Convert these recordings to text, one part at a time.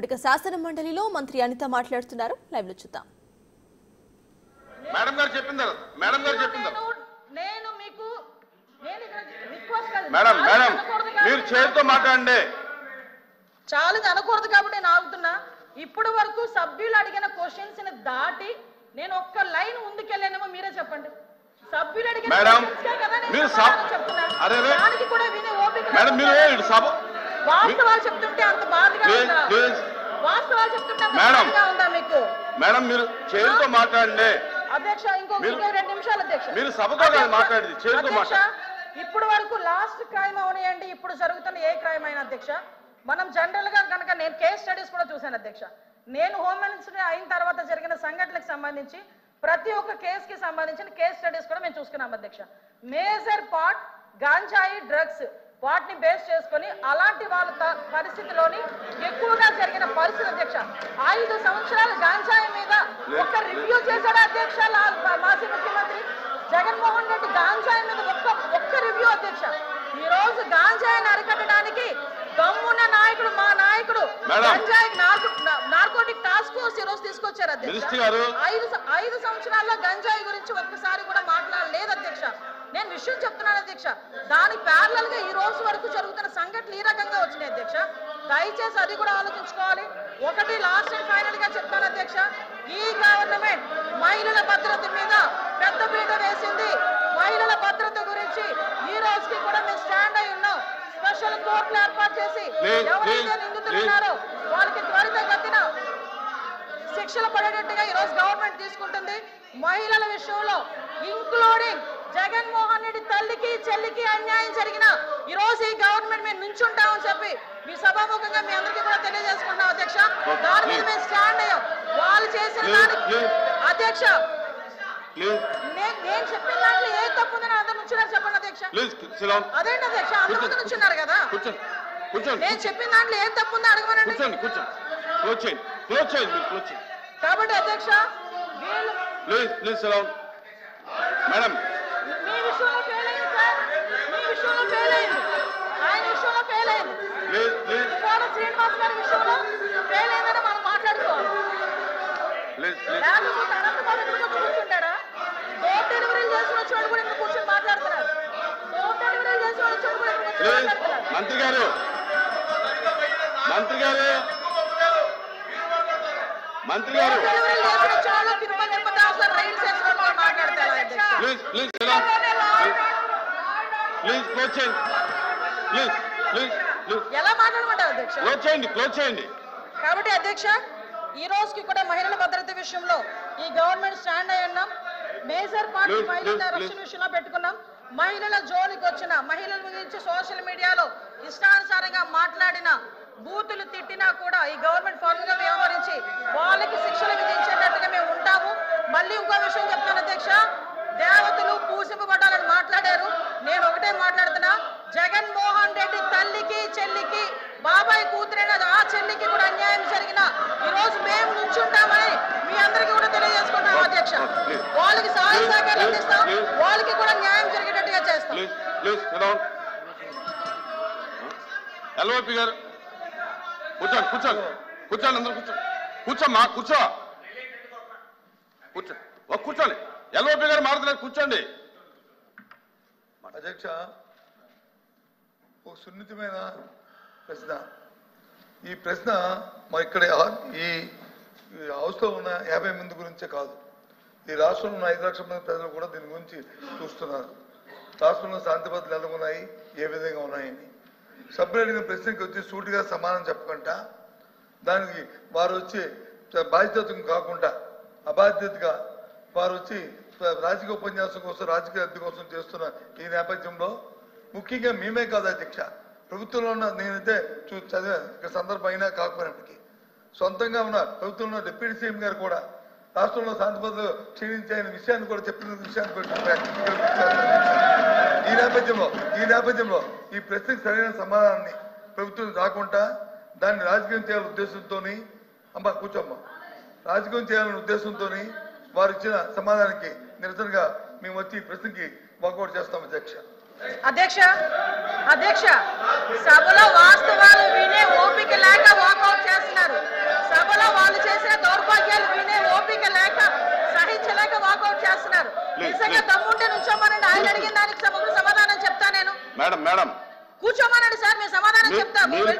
ఇక శాసన మండలిలో మంత్రి అనిత మాట్లాడుతున్నారు. లైవ్ లో చూద్దాం. మేడం గారు చెప్పిందారు నేను మీకు రిక్వెస్ట్ మేడం మీరు చేతితో మాట్లాడండి. చాలా అనకూడదు కాబట్టి నేను ఆగుతున్నా. ఇప్పటి వరకు సభ్యులు అడిగిన క్వశ్చన్స్ ని దాటి నేను ఒక్క లైన్ ముందుకెళ్ళానేమో మీరే చెప్పండి. సభ్యులు అడిగిన దానికి కూడా వినే ఓపిక వాస్తవాలు చెప్తుంటే అంత బాధగా ఉందా? వాస్తవాలు చెప్తుంటే అంత బాధగా ఉందా మీకు? మేడం మీరు చేతితో మాట్లాడండి. అధ్యక్ష ఇంకో 2 నిమిషాలు అధ్యక్ష. మీరు సభతో మాట్లాడేది చేతితో మాట్లాడండి. ఇప్పుడు వరకు లాస్ట్ క్రైమ్ అవనియండి, ఇప్పుడు జరుగుతున్న ఏ క్రైమ్ అయినా అధ్యక్ష మనం జనరల్ గా కనుక నేను కేస్ స్టడీస్ కూడా చూశాను అధ్యక్ష. నేను హోమ్ మినిస్టర్ అయిన తర్వాత జరిగిన సంఘటనలకు సంబంధించి ప్రతి ఒక్క కేసుకి సంబంధించిన కేస్ స్టడీస్ కూడా మేము చూసుకున్నాం అధ్యక్ష. మేజర్ పార్ట్ గాంజాయి డ్రగ్స్ వాటిని బేస్ చేసుకొని అలాంటి వాళ్ళ పరిస్థితిలోని ఎక్కువగా జరిగిన పరిస్థితి అధ్యక్ష. 5 సంవత్సరాలు గాంజాయి మీద ఒక్క రివ్యూ చేశాడు అధ్యక్ష మాజీ ముఖ్యమంత్రి జగన్మోహన్ రెడ్డి. గాంజాయి మీద ఒక్క రివ్యూ అధ్యక్ష. ఈ రోజు గాంజాయిని అరికట్టడానికి దమ్మున్న నాయకుడు మా నాయకుడు గంజాయి నార్కోటిక్ టాస్క్ ఫోర్స్ ఈ రోజు తీసుకొచ్చారు అధ్యక్ష. 5 సంవత్సరాల్లో గంజాయి గురించి ఒక్కసారి కూడా మాట్లాడలేదు అధ్యక్ష. నేను విషయం చెప్తున్నాను అధ్యక్ష. దానికి ప్యారలల్ గా ఈ రోజు వరకు జరుగుతున్న సంఘటనలు ఈ రకంగా వచ్చినాయి అధ్యక్ష. దయచేసి అది కూడా ఆలోచించుకోవాలి. ఒకటి లాస్ట్ అండ్ ఫైనల్ గా చెప్తాను అధ్యక్ష, ఈ గవర్నమెంట్ మహిళల భద్రత మీద పెద్ద పీట వేసింది. మహిళల భద్రత గురించి ఈ రోజుకి కూడా మేము స్టాండ్ అయి ఉన్నాం. స్పెషల్ కోర్టులు ఏర్పాటు చేసి ఎవరైతే నిందితులు ఉన్నారో వాళ్ళకి త్వరితగతిన శిక్షలు పడేటట్టుగా ఈ రోజు గవర్నమెంట్ తీసుకుంటుంది. మహిళల విషయంలో ఇంక్లూడింగ్ జగన్మోహన్ రెడ్డి తల్లికి చెల్లికి అన్యాయం జరిగిన ఈ రోజు ఈ గవర్నమెంట్ మేము నుంచుంటామని చెప్పి మీ సభాముఖంగా మీ అందరికీ కూడా తెలియజేసుకుంటున్నాం అధ్యక్ష. దాని మీద మేము స్టాండ్ అయ్యాం. వాళ్ళు చేసిన దానికి అధ్యక్ష నేను చెప్పిన దాంట్లో ఏ తప్పు ఉందని అందరు నుంచున్నారు చెప్పండి అధ్యక్ష. అదేంటి అధ్యక్ష అందరి ముందు నుంచున్నారు కదా. నేను చెప్పిన దాంట్లో ఏం తప్పు ఉందో అడగమనండి. కాబట్టి అధ్యక్ష మేడం మీ విషయంలో ఫెయిల్ అయింది సార్. మీ విషయంలో ఫెయిల్ అయింది, ఆయన విషయంలో ఫెయిల్ అయింది, శ్రీనివాస్ గారి విషయంలో ఫెయిల్ అయిందని మనం మాట్లాడుకోవాలి. లేకపోతే అనంతబాబు ఎదురుగా కూర్చుంటాడా? డోర్ డెలివరీలు చేసిన వచ్చాడు కూడా ఇక్కడ కూర్చొని మాట్లాడుతున్నారు. డోర్ డెలివరీలు చేసిన వచ్చాడు కూడా ఇక్కడ కూర్చొని మాట్లాడుతున్నారు. మంత్రి గారు డెలివరీలు చేసిన వచ్చాడు తిరుమల తిరుపతి హాస్పిటల్ రైడ్ చేసిన మాట్లాడతారు ఎలా మాట్లాడమంటారు అధ్యక్ష? క్లోజ్ చేయండి. కాబట్టి అధ్యక్ష ఈ రోజుకి కూడా మహిళల భద్రత విషయంలో ఈ గవర్నమెంట్ స్టాండ్ అయి ఉన్నాం. మేజర్ పార్టీ మహిళల రక్షణ విషయంలో పెట్టుకున్నాం. మహిళల జోలికి వచ్చిన మహిళల గురించి సోషల్ మీడియాలో ఇష్టానుసారంగా మాట్లాడిన బూతులు తిట్టినా కూడా ఈ గవర్నమెంట్ ఫార్మ్గా వ్యవహరించి వాళ్ళకి శిక్షలు విధించేటట్టుగా మేము ఉంటాము. మళ్ళీ ఇంకో విషయం చెప్తాను అధ్యక్ష, దేవతలు పూజింపబడాలని మాట్లాడారు. నేను ఒకటే మాట్లాడుతున్నా, జగన్మోహన్ రెడ్డి తల్లికి చెల్లికి బాబాయ్ కూతురైన ఆ చెల్లికి కూడా అన్యాయం జరిగిన ఈ రోజు మేము నుంచుంటామని మీ అందరికీ కూడా తెలియజేసుకుంటాం అధ్యక్ష. వాళ్ళకి సహాయ సహకారం అందిస్తాం, వాళ్ళకి కూడా న్యాయం జరిగేటట్టుగా చేస్తాం. ఎల్ఓపి గారు కూర్చోండి అందరూ కూర్చోండి. ఎల్ఓపి గారు మాట్లాడుతున్నారు, కూర్చోండి. అధ్యక్ష ఒక సున్నితమైన ప్రశ్న. ఈ ప్రశ్న మా ఇక్కడ ఈ హౌస్లో ఉన్న 50 మంది గురించే కాదు, ఈ రాష్ట్రంలో ఉన్న 5 లక్షల మంది ప్రజలు కూడా దీని గురించి చూస్తున్నారు. రాష్ట్రంలో శాంతి భద్రతలు ఎలా ఉన్నాయి, ఏ విధంగా ఉన్నాయని సభ్యులు అడిగిన ప్రశ్నకి వచ్చి సూటిగా సమాధానం చెప్పకుండా దానికి వారు వచ్చి బాధ్యత కాకుండా అబాధ్యతగా వారు వచ్చి రాజకీయ ఉపన్యాసం కోసం రాజకీయ అద్దె కోసం చేస్తున్న ఈ నేపథ్యంలో ముఖ్యంగా మేమే కాదు అధ్యక్ష, ప్రభుత్వంలో ఉన్న నేనైతే చదివా ఇక్కడ సందర్భం అయినా కాకపోయినప్పటికీ సొంతంగా ఉన్న ప్రభుత్వంలో డిప్యూటీ సీఎం గారు కూడా రాష్ట్రంలో శాంతి భద్రతలు క్షీణించాయనే విషయాన్ని కూడా చెప్పిన విషయాన్ని ఈ నేపథ్యంలో ఈ ప్రశ్నకు సరైన సమాధానాన్ని ప్రభుత్వం రాకుండా దాన్ని రాజకీయం చేయాలనే ఉద్దేశంతో రాజకీయం చేయాలనే ఉద్దేశంతో వారు ఇచ్చిన సమాధానానికి నిరసనగా మేము వచ్చి ఈ ప్రశ్నకి వాకౌట్ చేస్తాం అధ్యక్ష. అధ్యక్ష సభలో వాస్తవాలు వినే ఓపిక లేక వాకౌట్ చేస్తున్నారు. మేడం మేడం కూర్చోమనండి సార్, మేము సమాధానం మీరు- చెప్తాము. మీరు-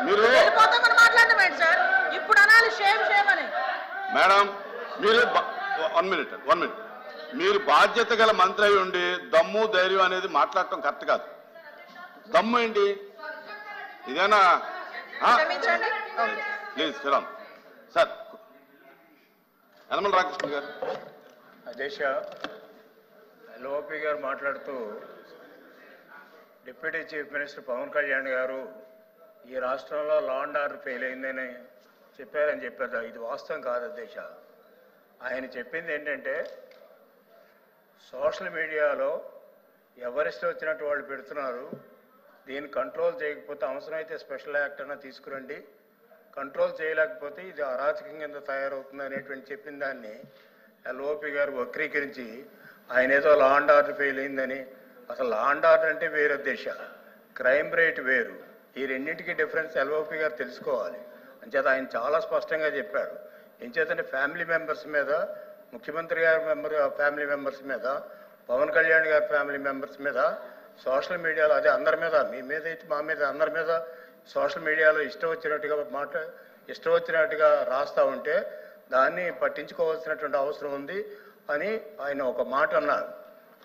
మీరు- వెళ్ళిపోతామని మాట్లాడడం ఏంటి సార్? ఇప్పుడు అనాలి షేమ్ అని. మేడం మీరు 1 మినిట్ మీరు బాధ్యత గల మంత్రి అయి ఉండి దమ్ము ధైర్యం అనేది మాట్లాడటం కరెక్ట్ కాదు. దమ్ము ఏంటి ఇదేనా? క్షమించండి. Okay. Please Sriram sir. Yanamala Ramakrishna గారు. అధ్యక్ష, ఎల్ఓపి గారు మాట్లాడుతూ deputy chief minister Pawan Kalyan గారు ఈ రాష్ట్రంలో లా అండ్ ఆర్డర్ ఫెయిల్ అయిందని చెప్పారు. ఇది వాస్తవం కాదు అధ్యక్ష. ఆయన చెప్పింది ఏంటంటే సోషల్ మీడియాలో ఎవరిష్టం వచ్చినట్టు వాళ్ళు పెడుతున్నారు, దీన్ని కంట్రోల్ చేయకపోతే అవసరమైతే స్పెషల్ యాక్ట్ అన్నా తీసుకురండి, కంట్రోల్ చేయలేకపోతే ఇది అరాచకం కింద తయారవుతుంది అనేటువంటి చెప్పిన దాన్ని ఎల్ఓపి గారు వక్రీకరించి ఆయన ఏదో లా అండ్ ఆర్డర్ ఫెయిల్ అయిందని. అసలు లా అండ్ ఆర్డర్ అంటే వేరు దేశ, క్రైమ్ రేట్ వేరు. ఈ రెండింటికి డిఫరెన్స్ ఎల్ఓపి గారు తెలుసుకోవాలి. అంచేత ఆయన చాలా స్పష్టంగా చెప్పారు. ఎంచేతంటే ఫ్యామిలీ మెంబర్స్ మీద, ముఖ్యమంత్రి గారి ఫ్యామిలీ మెంబర్స్ మీద, పవన్ కళ్యాణ్ గారి ఫ్యామిలీ మెంబర్స్ మీద సోషల్ మీడియాలో, అదే అందరి మీద, మీ మీద అయితే మా మీద, అందరి మీద సోషల్ మీడియాలో ఇష్టం వచ్చినట్టుగా రాస్తూ ఉంటే దాన్ని పట్టించుకోవాల్సినటువంటి అవసరం ఉంది అని ఆయన ఒక మాట అన్నారు.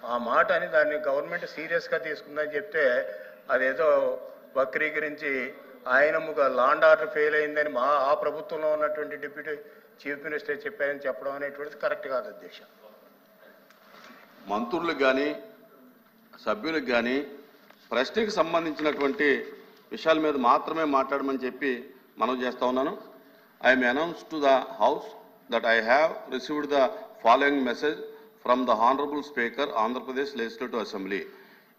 ఆ మాట అని దాన్ని గవర్నమెంట్ సీరియస్గా తీసుకుందని చెప్తే అదేదో వక్రీకరించి ఆయన లా అండ్ ఆర్డర్ ఫెయిల్ అయిందని ఆ ప్రభుత్వంలో ఉన్నటువంటి డిప్యూటీ చీఫ్ మినిస్టర్ చెప్పారని చెప్పడం అనేటువంటిది కరెక్ట్ కాదు అధ్యక్ష. మంత్రులకు కానీ సభ్యులకు కానీ ప్రశ్నకి సంబంధించినటువంటి విషయాల మీద మాత్రమే మాట్లాడమని చెప్పి మనం చేస్తా ఉన్నాను. I'm announce to the house that I have received the following message from the Honorable Speaker, Andhra Pradesh Legislative Assembly.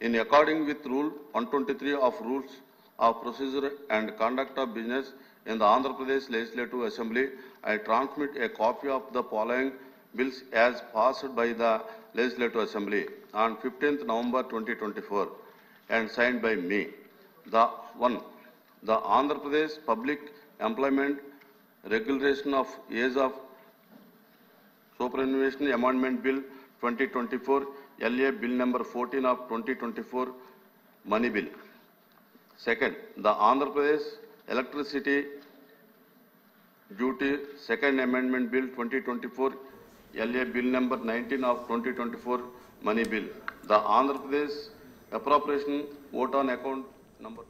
In according with Rule 123 of Rules of Procedure and Conduct of Business in the Andhra Pradesh Legislative Assembly, I transmit a copy of the following bills as passed by the Legislative Assembly on 15th November 2024 and signed by me. The Andhra Pradesh Public Employment Regulation of Age of Superannuation Amendment Bill 2024, LA Bill number 14 of 2024, Money Bill. Second, the Andhra Pradesh Electricity Duty Second Amendment Bill 2024, LA Bill number 19 of 2024, Money Bill. The Andhra Pradesh Appropriation Vote on Account number